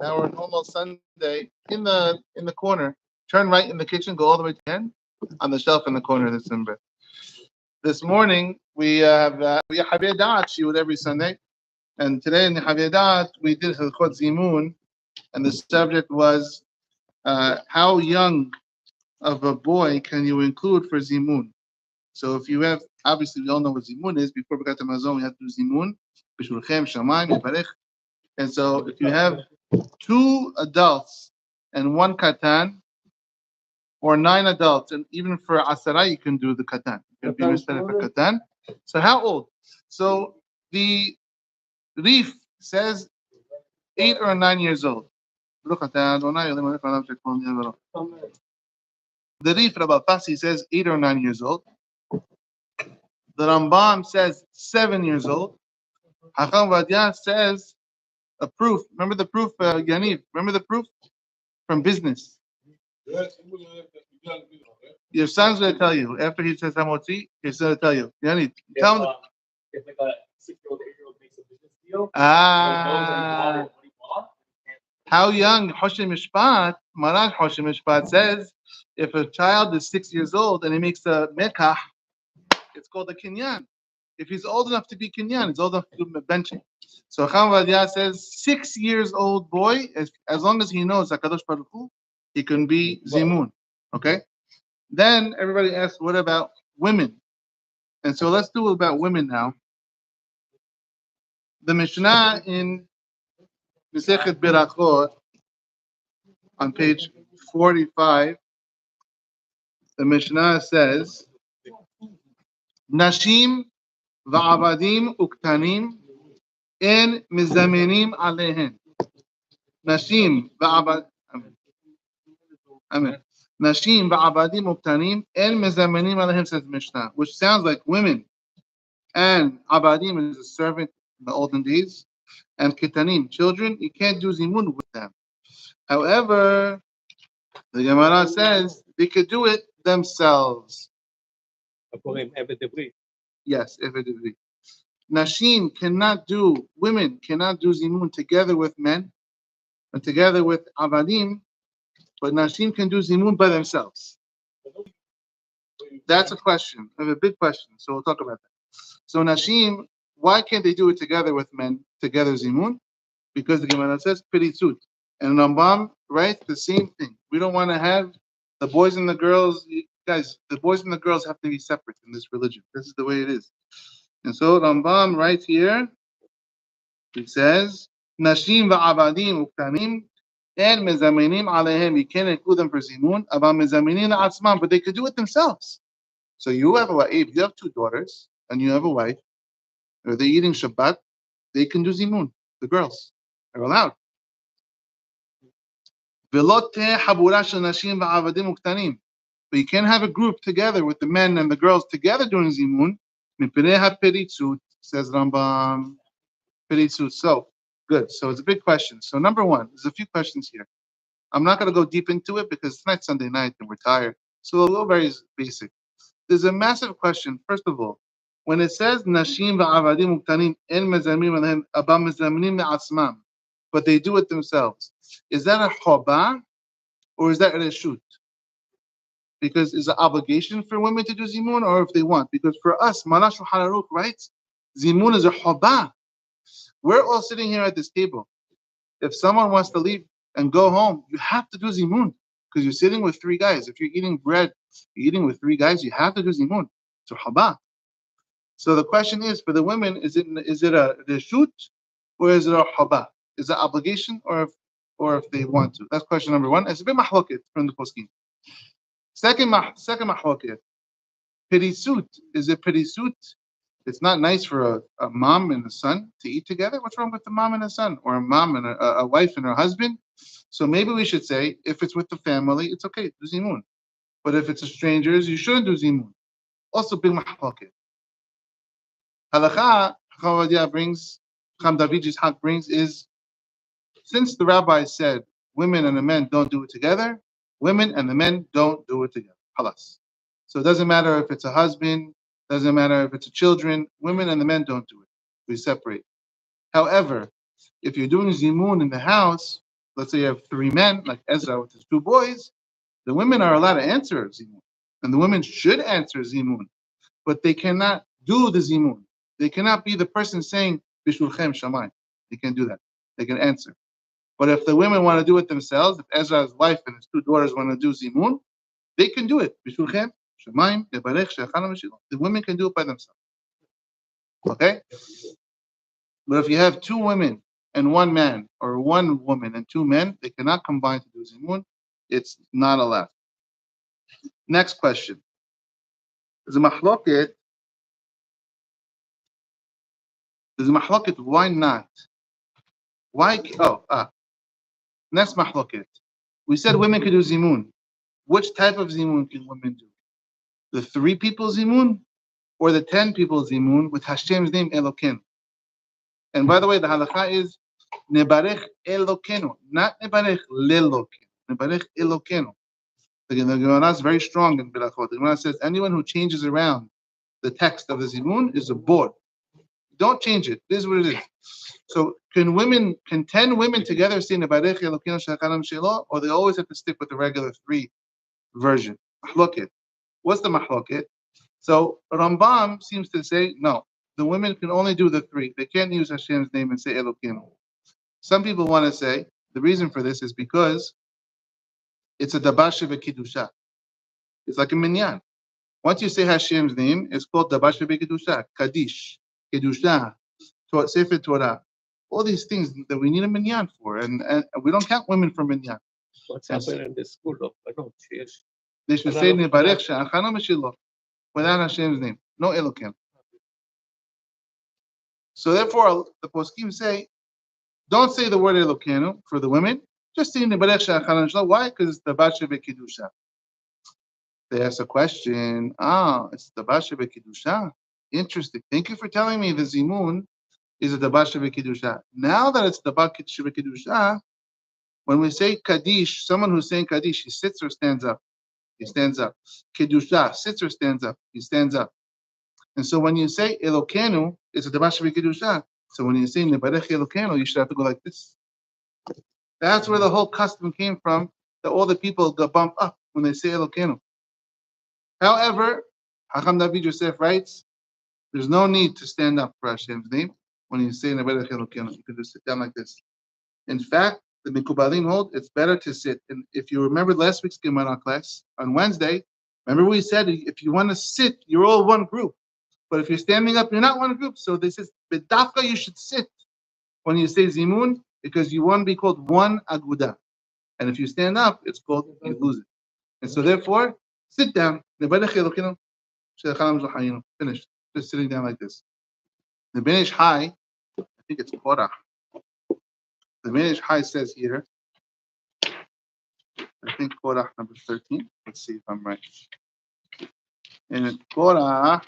our normal Sunday in the corner. Turn right in the kitchen, go all the way to the end on the shelf in the corner of the Simba. This morning we have yechave daat shiur every Sunday, and today in yechave daat we did hilchot zimun, and the subject was how young of a boy can you include for zimun? So if you have, obviously we all know what zimun is. Before we got to mazon, we have to do zimun. B'shulchem shamayim yivarech. And so if you have two adults and one katan, or 9 adults, and even for asara you can do the katan. You can be respected for katan. So how old? So the Reef says 8 or 9 years old. The Reef Rabbi Fasi says 8 or 9 years old. The Rambam says 7 years old. Hacham Vadia says a proof. Remember the proof, Yaniv? Remember the proof from business? Your son's going to tell you. After he says Hamotzi, he's going to tell you. Yaniv, tell him. If like a 6-year-old, 8-year-old makes a business deal, how young Hoshem Mishpat, Maran Hoshem Mishpat says, if a child is 6 years old and he makes a mekah, it's called a kinyan. If he's old enough to be kinyan, he's old enough to do benching. So Chacham Vadia says 6 years old boy, as long as he knows HaKadosh Baruch Hu, he can be zimun. Okay? Then everybody asks, what about women? And so let's do about women now. The Mishnah in Masechet Berachot on page 45, the Mishnah says, Nashim va'avadim uktanim en mizamenim alehen. Nashim va'avadim. Amen. Nashim va'avadim uktanim en mizamenim alehen, says Mishnah, which sounds like women. And abadim is a servant in the olden days. And kitanim, children, you can't do zimun with them. However, the Gemara says they could do it themselves. Yes, evidently. Nashim cannot do, women cannot do zimun together with men and together with avadim, but Nashim can do zimun by themselves. That's a question. I have a big question, so we'll talk about that. So Nashim, why can't they do it together with men, together zimun? Because the Gemara says pirisut. And Rambam writes the same thing. We don't want to have the boys and the girls. Guys, the boys and the girls have to be separate in this religion. This is the way it is. And so Rambam writes here, he says, Nashim va'avadim uktanim and mezaminim alehem. You can't include them for zimun. About mezaminim atzman, but they could do it themselves. So you have a wife, you have 2 daughters, and you have a wife, or they're eating Shabbat, they can do zimun. The girls are allowed. But you can't have a group together with the men and the girls together doing zimun. Says Rambam. So, good. So it's a big question. So number one, there's a few questions here. I'm not going to go deep into it because tonight's Sunday night and we're tired. So a little very basic. There's a massive question. First of all, when it says Nashim va'avadim uktanim en mezamim alehem aba mezaminim me'asmam, but they do it themselves, is that a chobah or is that a reshut? Because is it an obligation for women to do zimun or if they want? Because for us, Malash Shulchan Aruch writes, zimun is a chobah. We're all sitting here at this table. If someone wants to leave and go home, you have to do zimun because you're sitting with 3 guys. If you're eating bread, you're eating with 3 guys, you have to do zimun. It's a chobah. So the question is, for the women, is it a reshut or is it a chobah? Is it an obligation or if they want to? That's question number 1. It's a bit mahloket from the poskim. Second mahloket, pirisut. Is it pirisut? It's not nice for a mom and a son to eat together. What's wrong with the mom and a son, or a mom and a wife and her husband? So maybe we should say, if it's with the family, it's okay, do zimun. But if it's strangers, you shouldn't do zimun. Also, big mahloket. Halakha, Chavadia brings, Cham David Yishak brings, is since the rabbi said women and the men don't do it together, women and the men don't do it together. Halas. So it doesn't matter if it's a husband, doesn't matter if it's a children, women and the men don't do it. We separate. However, if you're doing zimun in the house, let's say you have 3 men, like Ezra with his 2 boys, the women are allowed to answer zimun, and the women should answer zimun, but they cannot do the zimun. They cannot be the person saying bishulchem shamayim. They can't do that. They can answer. But if the women want to do it themselves, if Ezra's wife and his 2 daughters want to do zimun, they can do it. Bishulchem shamayim lebarech she'achanu mishilo. The women can do it by themselves. Okay. But if you have 2 women and 1 man, or 1 woman and 2 men, they cannot combine to do zimun. It's not allowed. Next question. There's a mahloket. Why not? Why? Next mahloket. We said women could do zimun. Which type of zimun can women do? The 3 people zimun, or the 10 people zimun with Hashem's name Eloken? And by the way, the halakha is nebarech Elokenu, not nebarech leloken. Nebarech Elokenu. Again, the Gemara is very strong in Berachot. The Gemara says anyone who changes around the text of the zimun is a bor. Don't change it. This is what it is. So can 10 women together say nebarech Elokenu she'achanam shelo, or they always have to stick with the regular 3 version? Mahloket. What's the mahloket? So Rambam seems to say no. The women can only do the 3. They can't use Hashem's name and say Elokenu. Some people want to say the reason for this is because it's a dabasha v'kiddusha. It's like a minyan. Once you say Hashem's name, it's called dabasha v'kiddusha, kaddish, kiddusha, sefer Torah. All these things that we need a minyan for, and we don't count women for minyan. What's happening in the school of They should say nebarech she'achanu mishilo without Hashem's name, no Elokim. So therefore, the poskim say, don't say the word Elokenu for the women. Just say nebarech she'achanu mishilo. Why? Because it's dabasha v'kiddusha. They ask a question. It's dabasha v'kiddusha. Interesting. Thank you for telling me the zimun is a dabasha v'kiddusha. Now that it's dabasha v'kiddusha, when we say kaddish, someone who's saying kaddish, he sits or stands up. He stands up. Kiddusha, sits or stands up. He stands up. And so when you say Elokenu, it's a dabasha v'kiddusha. So when you say nebarech Elokenu, you should have to go like this. That's where the whole custom came from, that all the people go bump up when they say Elokenu. However, Hacham David Yosef writes, there's no need to stand up for Hashem's name when you say nebarech Elokenu. You can just sit down like this. In fact, the Mikubalim hold it's better to sit. And if you remember last week's Gemara class on Wednesday, remember we said if you want to sit, you're all one group. But if you're standing up, you're not one group. So this is bedafka, you should sit when you say zimun, because you want to be called one aguda. And if you stand up, it's called you lose it. And so therefore, sit down. Finished. Just sitting down like this. The Ben Ish Hai, I think it's Korach. The Ben Ish Hai says here, I think Korach number 13. Let's see if I'm right. In Korach,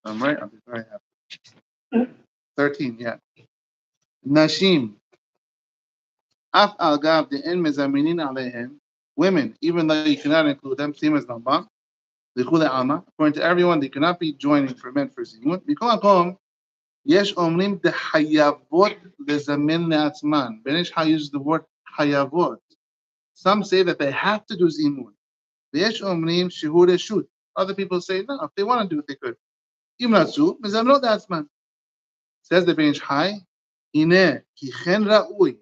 I'm right. I'll be very happy. 13, yeah. Nashim. Af al gav the en mezaminin alehem. Women, even though you cannot include them, same as Rambam. According to everyone, they cannot be joining for men for zimun. B'kol yesh omrim dehayavot lezamin leatzman. Ben Ish Hai uses the word hayavot. Some say that they have to do zimun. Yesh omrim shehu reshut. Other people say no, if they want to do it, they could. Imratzu mezamnot leatzman. Says the Ben Ish Hai, Hine ki chen ra'ui.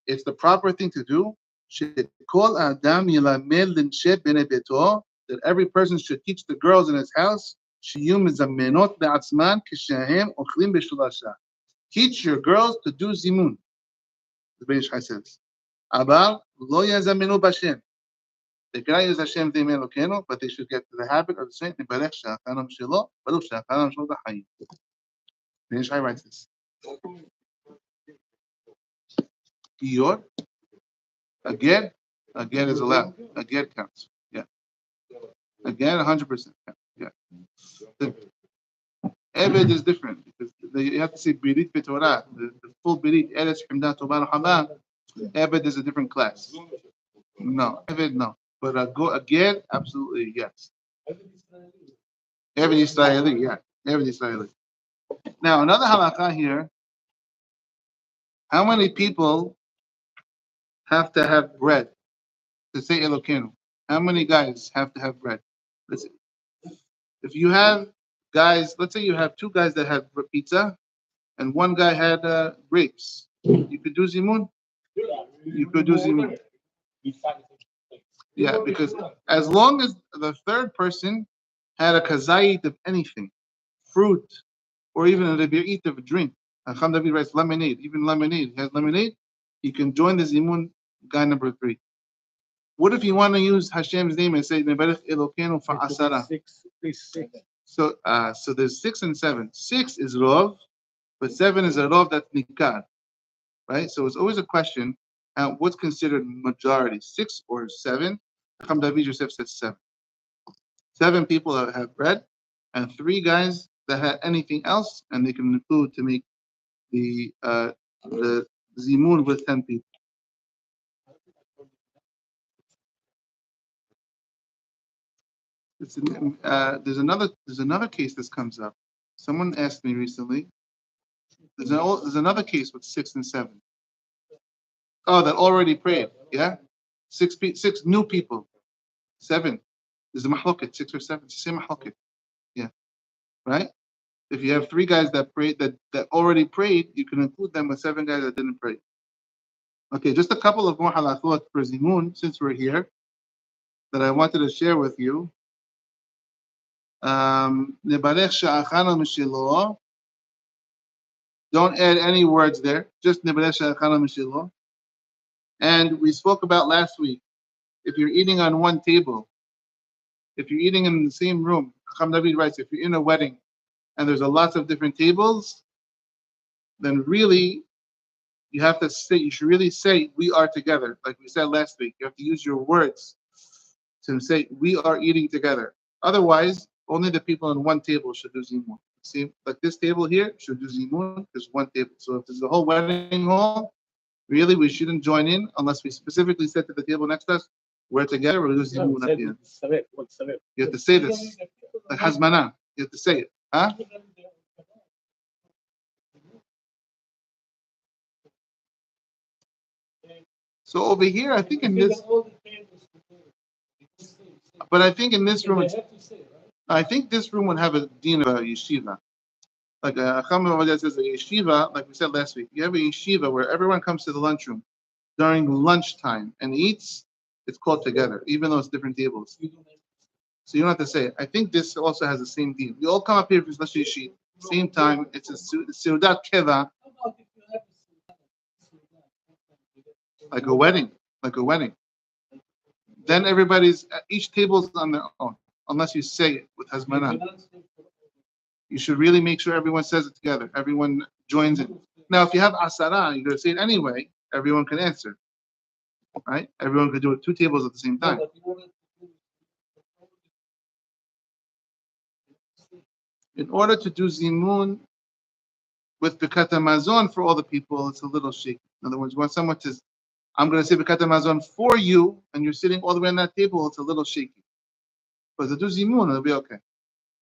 It's the proper thing to do. Shekol adam yilamed linshe bnei beto. That every person should teach the girls in his house. Shiyu mezamenot le'atzman kishehem ochlim b'shulasha. Teach your girls to do zimun. The Ben Ish Hai says, Abal lo yazamenu b'Hashem. They cannot use Hashem's name Elokenu, but they should get to the habit of saying Nebarech she'achanam shelo, baruch she'achanam shelo b'chayim. Ben Ish Hai writes this. Yor, again is allowed. Again counts. Yeah. Again, 100%. Yeah. The Eved is different because you have to say Birit B'Torah. The full Birit, Eretz Himdat Tobar Haba. Eved is a different class. No, Eved no. But go again, absolutely yes. Eved Yisraeli, yeah. Eved Yisraeli. Now another halakha here How many people have to have bread to say Elokeinu? How many guys have to have bread? Let's, if you have guys, let's say you have two guys that have pizza, and one guy had grapes. You could do zimun. You could do zimun. Yeah, because as long as the third person had a kazayit of anything, fruit, or even a rebi'it of a drink. Chacham David writes lemonade, even lemonade. He has lemonade. You can join the zimun guy number 3. What if you want to use Hashem's name and say Nebarech Elokeinu fa'asara? So there's 6 and 7. 6 is rov, but 7 is a rov that's nikar, right? So it's always a question: what's considered majority, 6 or 7? Chacham David Yosef says 7. 7 people have bread, and 3 guys that have anything else, and they can include to make the zimun with 10 people. There's another case this comes up. Someone asked me recently. There's another case with 6 and 7. Oh, that already prayed. Yeah, 6 new people. 7. There's a mahloket, 6 or 7. It's the same mahloket. Yeah, right. If you have 3 guys that prayed that already prayed, you can include them with 7 guys that didn't pray. Okay, just a couple of more halachot for zimun since we're here that I wanted to share with you. Nebarech sha'achana mishilo. Don't add any words there. Just nebarech sha'achana mishilo. And we spoke about last week. If you're eating on one table, if you're eating in the same room, Chacham David writes, if you're in a wedding and there's a lots of different tables, then really you have to say, you should really say, we are together. Like we said last week, you have to use your words to say, we are eating together. Otherwise, only the people on one table should do zimun. See, like this table here should do zimun. There's one table. So if there's a whole wedding hall, really we shouldn't join in unless we specifically said to the table next to us, we're together, we'll do zimun at the end. You have to say this. Like hazmana. You have to say it. Huh? So over here, I think in this, but I think in this room, I think this room would have a din of a yeshiva. Like Chacham says a yeshiva, like we said last week, you have a yeshiva where everyone comes to the lunchroom during lunchtime and eats. It's called together, even though it's different tables. So you don't have to say it. I think this also has the same din. We all come up here for Slash Yeshit, same time. It's a Seudat Keva, like a wedding, Then each table's on their own, unless you say it with hazmana. You should really make sure everyone says it together. Everyone joins in. Now, if you have asara, you're going to say it anyway. Everyone can answer, right? Everyone could do it 2 tables at the same time. In order to do zimun with Birkat Hamazon for all the people, it's a little shaky. In other words, when someone says, I'm going to say Birkat Hamazon for you, and you're sitting all the way on that table, it's a little shaky. But to do zimun, it'll be okay.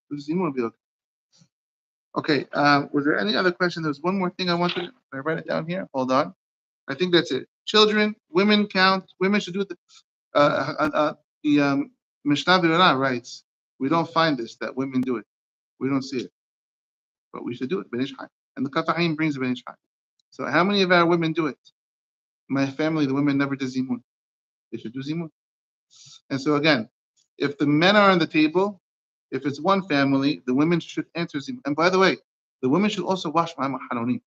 Do zimun will be okay. Okay, was there any other question? There was one more thing I wanted. Did I write it down here? Hold on. I think that's it. Children, women count. Women should do it. The Mishnah Berurah writes, we don't find this, that women do it. We don't see it. But we should do it. Ben Ish Chai. And the Kafahim brings the Ben Ish Chai. So how many of our women do it? My family, the women never do zimun. They should do zimun. And so again, if the men are on the table, if it's one family, the women should answer zimun. And by the way, the women should also wash ma'am hanonim.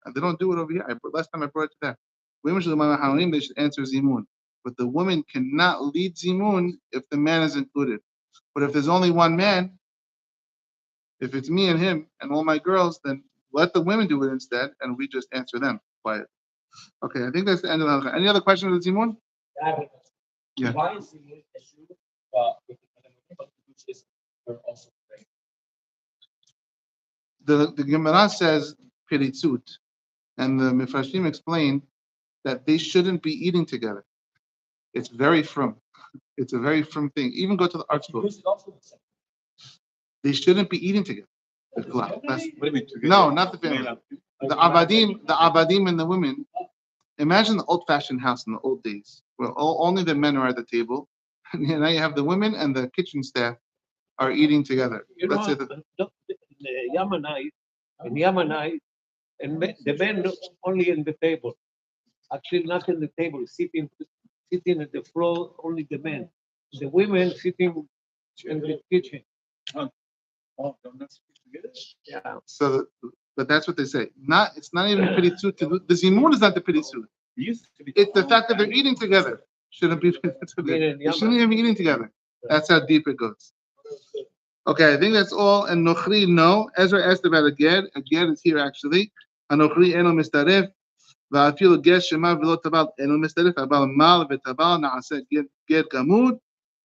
And they don't do it over here. Last time I brought it to them. Women should do ma'am hanonim. They should answer zimun. But the woman cannot lead zimun if the man is included. But if there's only one man, if it's me and him and all my girls, then let the women do it instead, and we just answer them quiet. Okay, I think that's the end of the halakha. Any other questions with zimun? Yeah. Why is zimun issue? The Gemara says peritzut, and the Mefarshim explain that they shouldn't be eating together. It's very frum. It's a very frum thing. Even go to the art school. They shouldn't be eating together. What do you mean together? No, not the family. the abadim and the women. Imagine the old-fashioned house in the old days, where only the men are at the table, and now you have the women and the kitchen staff are eating together. You Let's know, say that. in Yemenite, and the men only in the table. Actually, not in the table, sitting at the floor, only the men. The women sitting in the kitchen. Yeah. So, but that's what they say. It's not even pretty suit to the zimun is not the pretty suit. It's the fact that they're eating together. Shouldn't be. They shouldn't even be eating together. That's how deep it goes. Okay, I think that's all. And Nochri, no. Ezra asked about a ger. A ger is here actually. Anochri eno mistaref. Va'afilu ger shema v'lo tabal eno mistaref. Abal mal v'tabal na'aseh ger gamud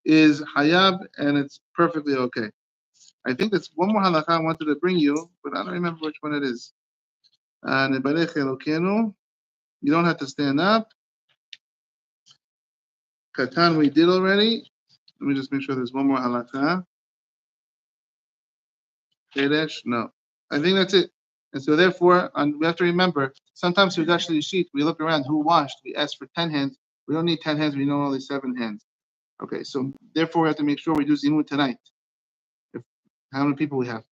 is hayab, and it's perfectly okay. I think that's one more halakha I wanted to bring you, but I don't remember which one it is. Nebarech Elokenu. You don't have to stand up. Katan we did already. Let me just make sure there's one more halakha. Kedesh, no. I think that's it. And so therefore, we have to remember, sometimes we actually sheet, we look around who washed, we ask for 10 hands. We don't need 10 hands, we need only 7 hands. Okay, so therefore we have to make sure we do zimun tonight. How many people we have?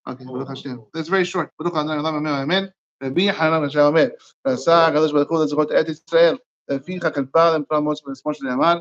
Okay, Baruch Hashem. That's very short. Baruch Adonai Olam Amen Amen. Rabbi Hanan Hashem Amen. Rasa HaKadosh Baruch Hu לזכות את ישראל. לפיכך כתבה להם תורה משה ונשמו שנאמר